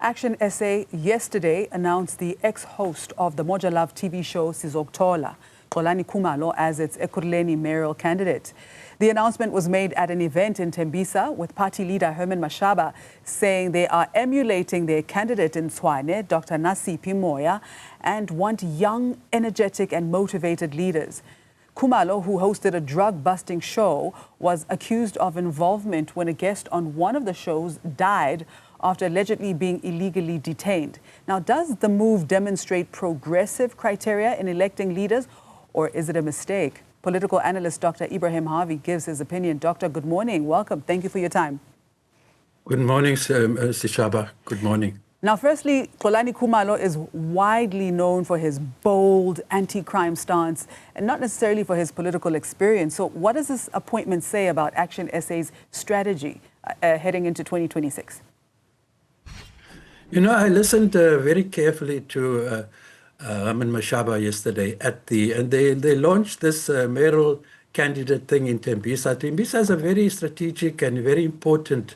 ActionSA yesterday announced the ex-host of the Moja Love TV show Sizokuthola, Xolani Khumalo, as its Ekurhuleni mayoral candidate. The announcement was made at an event in Tembisa with party leader Herman Mashaba saying they are emulating their candidate in Tshwane, Dr. Nasiphi Moya, and want young, energetic and motivated leaders. Khumalo, who hosted a drug-busting show, was accused of involvement when a guest on one of the shows died after allegedly being illegally detained. Now, does the move demonstrate progressive criteria in electing leaders, or is it a mistake? Political analyst Dr. Ebrahim Harvey gives his opinion. Doctor, good morning. Welcome. Thank you for your time. Good morning, Sishaba. Good morning. Now, firstly, Xolani Khumalo is widely known for his bold anti-crime stance and not necessarily for his political experience. So what does this appointment say about ActionSA's strategy heading into 2026? You know, I listened very carefully to Herman Mashaba yesterday and they launched this mayoral candidate thing in Tembisa. Tembisa is a very strategic and very important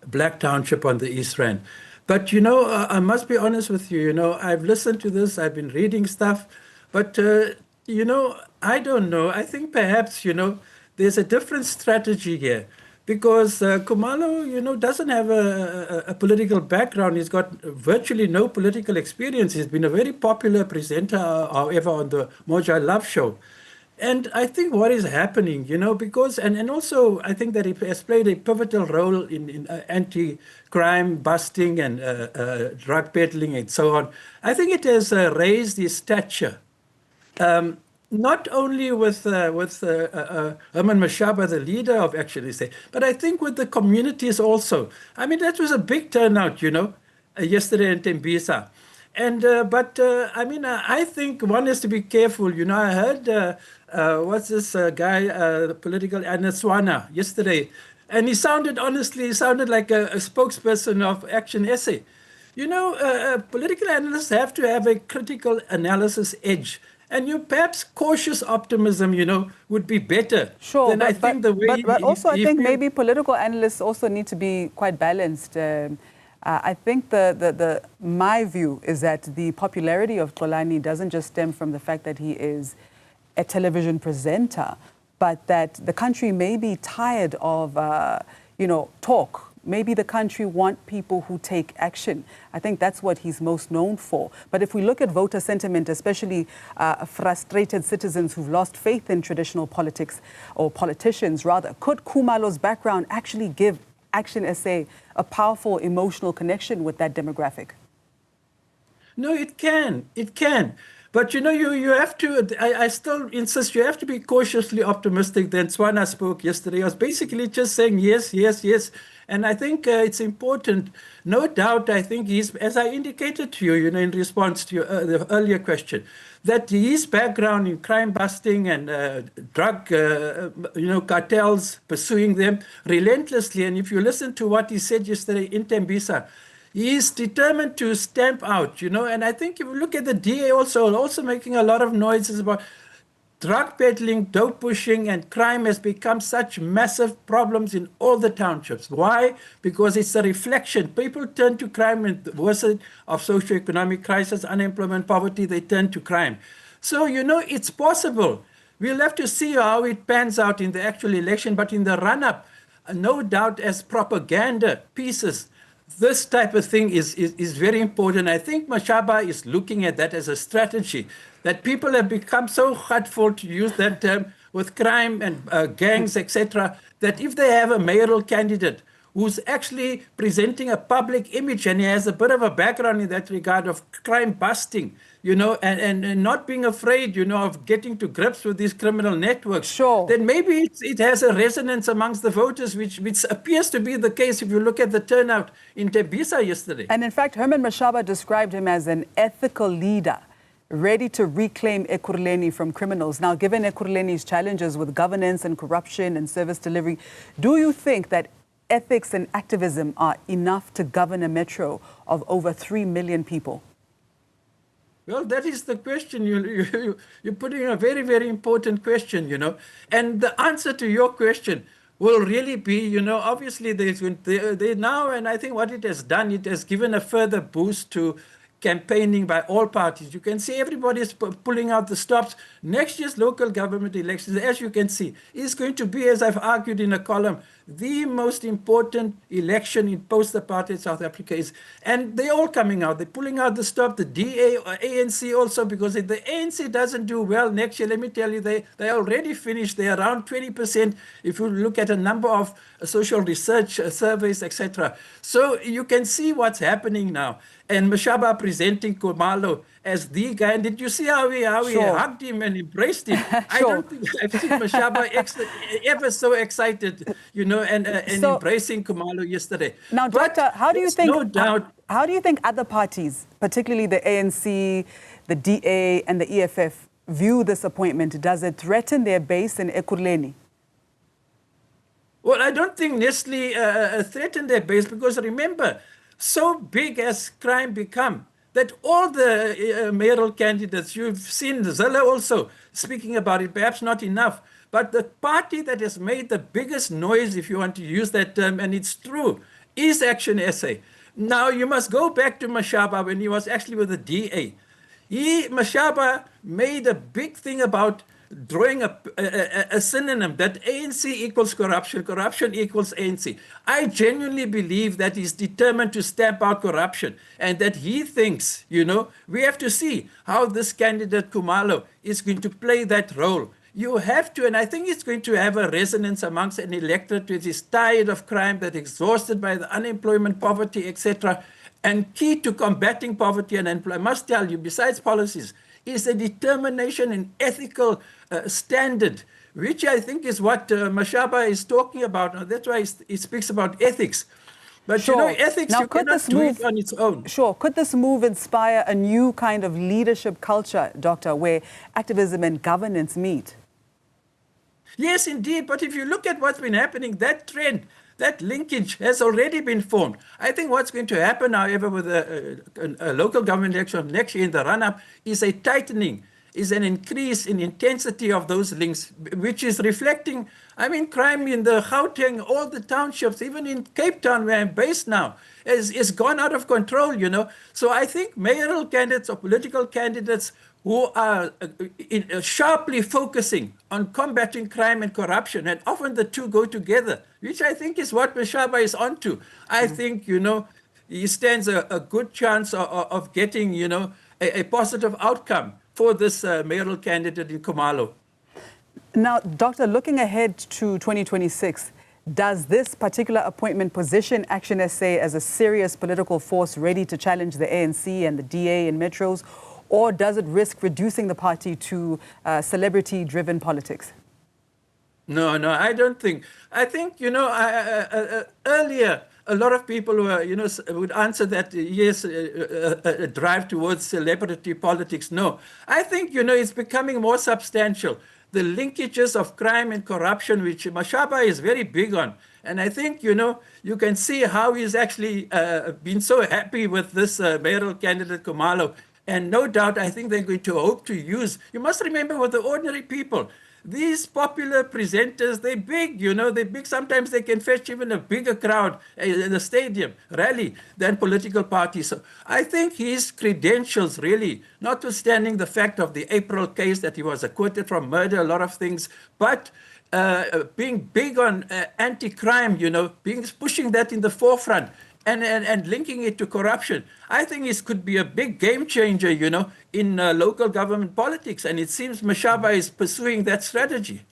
black township on the East Rand. But, you know, I must be honest with you, I've listened to this, I've been reading stuff, but, I don't know. I think perhaps, there's a different strategy here because Khumalo, doesn't have a political background. He's got virtually no political experience. He's been a very popular presenter, however, on the Moja Love show. And I think what is happening, because, and also I think that he has played a pivotal role in anti-crime busting and drug peddling and so on. I think it has raised his stature, not only with Herman Mashaba, the leader of ActionSA, but I think with the communities also. I mean, that was a big turnout, yesterday in Tembisa. And I think one has to be careful. I heard what's this guy, the political analyst yesterday, and he sounded like a spokesperson of ActionSA. Political analysts have to have a critical analysis edge. And perhaps cautious optimism, would be better. Sure, but also I think maybe political analysts also need to be quite balanced. I think my view is that the popularity of Xolani doesn't just stem from the fact that he is a television presenter, but that the country may be tired of, talk. Maybe the country want people who take action. I think that's what he's most known for. But if we look at voter sentiment, especially frustrated citizens who've lost faith in traditional politics, or politicians rather, could Khumalo's background actually give ActionSA a powerful emotional connection with that demographic? No, it can. It can. But, you have to, I still insist, you have to be cautiously optimistic. Then Swana spoke yesterday. I was basically just saying yes, yes, yes. And I think it's important. No doubt, I think he's, as I indicated to you, in response to the earlier question, that his background in crime busting and drug, cartels, pursuing them relentlessly. And if you listen to what he said yesterday in Tembisa, he is determined to stamp out, and I think if you look at the DA also making a lot of noises about drug peddling, dope pushing, and crime has become such massive problems in all the townships. Why? Because it's a reflection. People turn to crime in the worst of socioeconomic crisis, unemployment, poverty, they turn to crime. So, it's possible. We'll have to see how it pans out in the actual election, but in the run-up, no doubt as propaganda pieces, this type of thing is very important. I think Mashaba is looking at that as a strategy, that people have become so hurtful, to use that term, with crime and gangs, etc., that if they have a mayoral candidate who's actually presenting a public image and he has a bit of a background in that regard of crime busting, and not being afraid, of getting to grips with these criminal networks, sure, then maybe it has a resonance amongst the voters, which appears to be the case if you look at the turnout in Tembisa yesterday. And in fact, Herman Mashaba described him as an ethical leader, ready to reclaim Ekurhuleni from criminals. Now, given Ekurhuleni's challenges with governance and corruption and service delivery, do you think that ethics and activism are enough to govern a metro of over 3 million people? Well, that is the question. You're putting a very, very important question, And the answer to your question will really be, obviously they now, and I think what it has done, it has given a further boost to campaigning by all parties. You can see everybody's pulling out the stops. Next year's local government elections, as you can see, is going to be, as I've argued in a column, the most important election in post-apartheid South Africa is, and they're all coming out. They're pulling out the stop, the DA, ANC also, because if the ANC doesn't do well next year, let me tell you, they already finished. They're around 20% if you look at a number of social research surveys, etc. So you can see what's happening now. And Mashaba presenting Khumalo as the guy. And did you see how he hugged him and embraced him? I don't think I've seen Mashaba ever so excited, and embracing Khumalo yesterday. Now, Doctor, how do you think? No doubt. How do you think other parties, particularly the ANC, the DA, and the EFF, view this appointment? Does it threaten their base in Ekurhuleni? Well, I don't think necessarily threaten their base, because remember, so big has crime become that all the mayoral candidates, you've seen Zille also speaking about it, perhaps not enough, but the party that has made the biggest noise, if you want to use that term, and it's true, is ActionSA. Now, you must go back to Mashaba when he was actually with the DA. Mashaba made a big thing about drawing a synonym that ANC equals corruption, corruption equals ANC. I genuinely believe that he's determined to stamp out corruption, and that he thinks, we have to see how this candidate Khumalo is going to play that role. You have to, and I think it's going to have a resonance amongst an electorate which is tired of crime, that exhausted by the unemployment, poverty, etc. And key to combating poverty and unemployment, I must tell you, besides policies, is a determination and ethical standard, which I think is what Mashaba is talking about. Now, that's why he speaks about ethics. But ethics, now, you cannot do it on its own. Sure. Could this move inspire a new kind of leadership culture, Doctor, where activism and governance meet? Yes, indeed. But if you look at what's been happening, that trend, that linkage has already been formed. I think what's going to happen, however, with a local government election next year in the run-up is a tightening, is an increase in intensity of those links, which is reflecting, crime in the Gauteng, all the townships, even in Cape Town, where I'm based now, is gone out of control, So I think mayoral candidates or political candidates who are sharply focusing on combating crime and corruption, and often the two go together, which I think is what Mashaba is onto. I think, he stands a good chance of getting, a positive outcome for this mayoral candidate in Khumalo. Now, Doctor, looking ahead to 2026, does this particular appointment position ActionSA as a serious political force ready to challenge the ANC and the DA in metros, or does it risk reducing the party to celebrity-driven politics? No, I don't think. I think, earlier, a lot of people were, would answer that, yes, a drive towards celebrity politics. No, I think, it's becoming more substantial. The linkages of crime and corruption, which Mashaba is very big on. And I think, you can see how he's actually been so happy with this mayoral candidate, Khumalo. And no doubt, I think they're going to hope to use. You must remember with the ordinary people, these popular presenters, they're big, they're big. Sometimes they can fetch even a bigger crowd in the stadium rally than political parties. So I think his credentials really, notwithstanding the fact of the April case that he was acquitted from murder, a lot of things, but being big on anti-crime, pushing that in the forefront. And linking it to corruption, I think this could be a big game changer, in local government politics. And it seems Mashaba is pursuing that strategy.